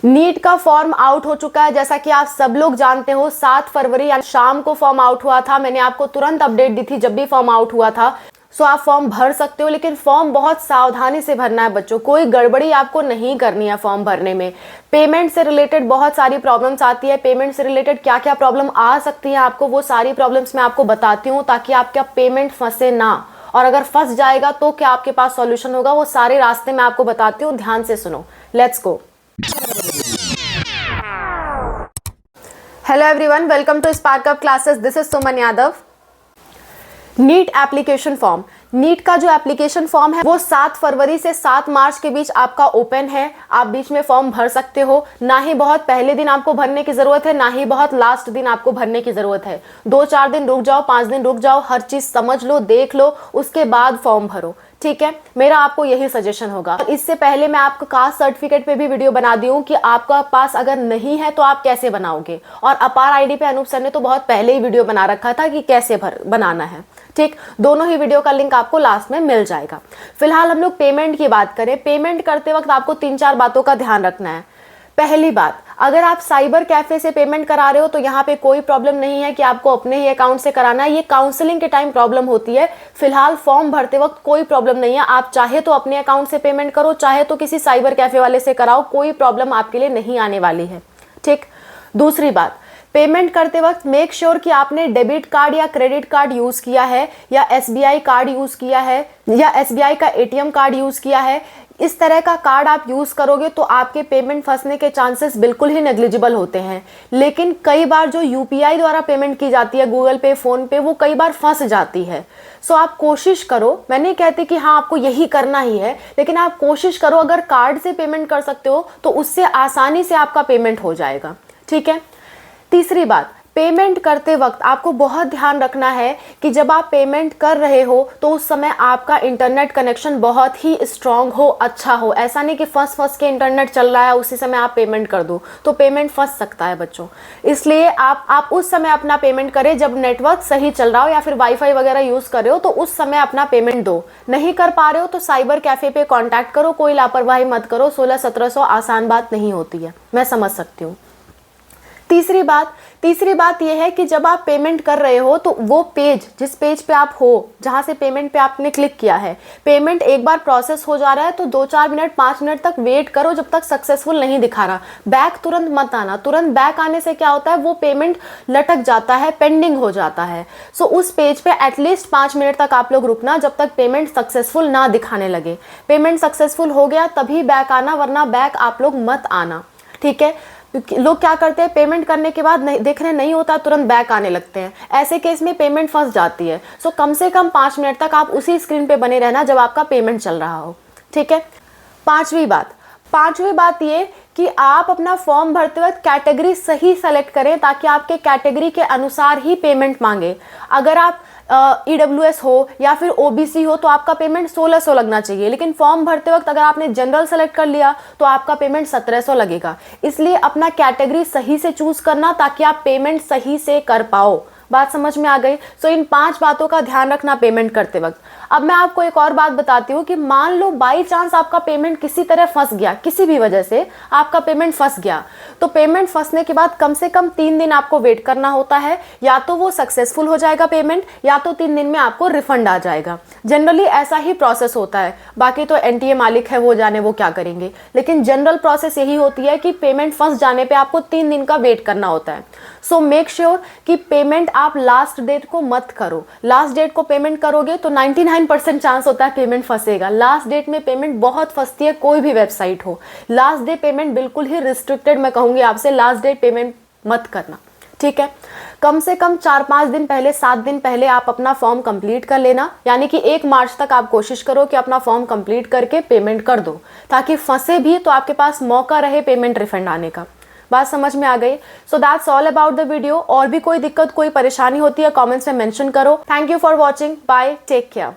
NEET का form out हो चुका है, जैसा कि आप सब लोग जानते हो। 7 फरवरी यानी शाम को फॉर्म आउट हुआ था। मैंने आपको तुरंत अपडेट दी थी जब भी फॉर्म आउट हुआ था। सो आप फॉर्म भर सकते हो, लेकिन फॉर्म बहुत सावधानी से भरना है बच्चों। कोई गड़बड़ी आपको नहीं करनी है फॉर्म भरने में। पेमेंट से रिलेटेड बहुत सारी प्रॉब्लम्स आती है। पेमेंट से रिलेटेड क्या क्या प्रॉब्लम आ सकती है आपको, वो सारी प्रॉब्लम्स मैं आपको बताती हूँ, ताकि आपका पेमेंट फंसे ना। और अगर फंस जाएगा तो क्या आपके पास सॉल्यूशन होगा, वो सारे रास्ते मैं आपको बताती हूँ। ध्यान से सुनो, let's go. Hello everyone, welcome to Spark Up classes. This is Suman Yadav. NEET application form, NEET का जो एप्लीकेशन फॉर्म है वो 7 फरवरी से 7 मार्च के बीच आपका ओपन है। आप बीच में फॉर्म भर सकते हो। ना ही बहुत पहले दिन आपको भरने की जरूरत है, ना ही बहुत लास्ट दिन आपको भरने की जरूरत है। 2-4 दिन रुक जाओ, 5 दिन रुक जाओ, हर चीज समझ लो, देख लो, उसके बाद फॉर्म भरो। ठीक है, मेरा आपको यही सजेशन होगा। इससे पहले मैं आपको कास्ट सर्टिफिकेट पे भी वीडियो बना दी हूँ कि आपका पास अगर नहीं है तो आप कैसे बनाओगे। और अपार आईडी पे अनूप सर ने तो बहुत पहले ही वीडियो बना रखा था कि कैसे बनाना है। ठीक, दोनों ही वीडियो का लिंक आपको लास्ट में मिल जाएगा। फिलहाल हम लोग पेमेंट की बात करें। पेमेंट करते वक्त आपको 3-4 बातों का ध्यान रखना है। पहली बात, अगर आप साइबर कैफे से पेमेंट करा रहे हो तो यहाँ पे कोई प्रॉब्लम नहीं है कि आपको अपने ही अकाउंट से कराना है। ये काउंसलिंग के टाइम प्रॉब्लम होती है। फिलहाल फॉर्म भरते वक्त कोई प्रॉब्लम नहीं है। आप चाहे तो अपने अकाउंट से पेमेंट करो, चाहे तो किसी साइबर कैफे वाले से कराओ, कोई प्रॉब्लम आपके लिए नहीं आने वाली है। ठीक, दूसरी बात, पेमेंट करते वक्त मेक श्योर कि आपने डेबिट कार्ड या क्रेडिट कार्ड यूज किया है, या एसबीआई कार्ड यूज किया है, या एसबीआई का एटीएम कार्ड यूज किया है। इस तरह का कार्ड आप यूज करोगे तो आपके पेमेंट फंसने के चांसेस बिल्कुल ही नेग्लिजिबल होते हैं। लेकिन कई बार जो यूपीआई द्वारा पेमेंट की जाती है, गूगल पे, फोन पे, वो कई बार फंस जाती है। सो आप कोशिश करो, मैं नहीं कहती कि हाँ आपको यही करना ही है, लेकिन आप कोशिश करो अगर कार्ड से पेमेंट कर सकते हो तो उससे आसानी से आपका पेमेंट हो जाएगा। ठीक है। तीसरी बात, पेमेंट करते वक्त आपको बहुत ध्यान रखना है कि जब आप पेमेंट कर रहे हो तो उस समय आपका इंटरनेट कनेक्शन बहुत ही स्ट्रांग हो, अच्छा हो। ऐसा नहीं कि फंस के इंटरनेट चल रहा है उसी समय आप पेमेंट कर दो, तो पेमेंट फंस सकता है बच्चों। इसलिए आप उस समय अपना पेमेंट करें जब नेटवर्क सही चल रहा हो, या फिर वाईफाई वगैरह यूज कर रहे हो तो उस समय अपना पेमेंट दो। नहीं कर पा रहे हो तो साइबर कैफे पे कॉन्टैक्ट करो, कोई लापरवाही मत करो। 1600-1700 आसान बात नहीं होती है, मैं समझ सकती हूँ। तीसरी बात यह है कि जब आप पेमेंट कर रहे हो तो वो पेज, जिस पेज पे आप हो, जहां से पेमेंट पे आपने क्लिक किया है, पेमेंट एक बार प्रोसेस हो जा रहा है तो 2-4 मिनट 5 मिनट तक वेट करो जब तक सक्सेसफुल नहीं दिखा रहा। बैक तुरंत मत आना। तुरंत बैक आने से क्या होता है, वो पेमेंट लटक जाता है, पेंडिंग हो जाता है। सो उस पेज पे एटलीस्ट 5 मिनट तक आप लोग रुकना जब तक पेमेंट सक्सेसफुल ना दिखाने लगे। पेमेंट सक्सेसफुल हो गया तभी बैक आना, वरना बैक आप लोग मत आना। ठीक है। लोग क्या करते हैं, पेमेंट करने के बाद देखने नहीं होता, तुरंत बैक आने लगते हैं। ऐसे केस में पेमेंट फंस जाती है। सो कम से कम 5 मिनट तक आप उसी स्क्रीन पे बने रहना जब आपका पेमेंट चल रहा हो। ठीक है। पांचवी बात ये कि आप अपना फॉर्म भरते वक्त कैटेगरी सही सेलेक्ट करें, ताकि आपके कैटेगरी के अनुसार ही पेमेंट मांगे। अगर आप ईडब्ल्यूएस हो या फिर ओबीसी हो तो आपका पेमेंट 1600 लगना चाहिए, लेकिन फॉर्म भरते वक्त अगर आपने जनरल सेलेक्ट कर लिया तो आपका पेमेंट 1700 लगेगा। इसलिए अपना कैटेगरी सही से चूज करना ताकि आप पेमेंट सही से कर पाओ। बात समझ में आ गई? सो इन 5 बातों का ध्यान रखना पेमेंट करते वक्त। अब मैं आपको एक और बात बताती हूँ कि मान लो बाई चांस आपका पेमेंट किसी तरह फंस गया, किसी भी वजह से आपका पेमेंट फंस गया, तो पेमेंट फंसने के बाद कम से कम 3 दिन आपको वेट करना होता है। या तो वो सक्सेसफुल हो जाएगा पेमेंट, या तो 3 दिन में आपको रिफंड आ जाएगा। जनरली ऐसा ही प्रोसेस होता है। बाकी तो एनटीए मालिक है, वो जाने वो क्या करेंगे, लेकिन जनरल प्रोसेस यही होती है कि पेमेंट फंस जाने पे आपको 3 दिन का वेट करना होता है। सो मेक श्योर कि पेमेंट आप लास्ट डेट को मत करो। लास्ट डेट को पेमेंट करोगे तो 99% चांस होता है पेमेंट फंसेगा। लास्ट डेट में पेमेंट बहुत फंसती है, कोई भी वेबसाइट हो। लास्ट डे पेमेंट बिल्कुल ही रिस्ट्रिक्टेड, मैं कहूंगी आपसे लास्ट डेट पेमेंट मत करना। ठीक है। कम से कम 4-5 दिन पहले, 7 दिन पहले आप अपना फॉर्म कंप्लीट कर लेना। यानी कि 1 मार्च तक आप कोशिश करो कि अपना फॉर्म कंप्लीट करके पेमेंट कर दो, ताकि फंसे भी तो आपके पास मौका रहे पेमेंट रिफंड आने का। बात समझ में आ गई? So that's all about the video. और भी कोई दिक्कत, कोई परेशानी होती है कमेंट्स में मेंशन करो। Thank you for watching. Bye, take care.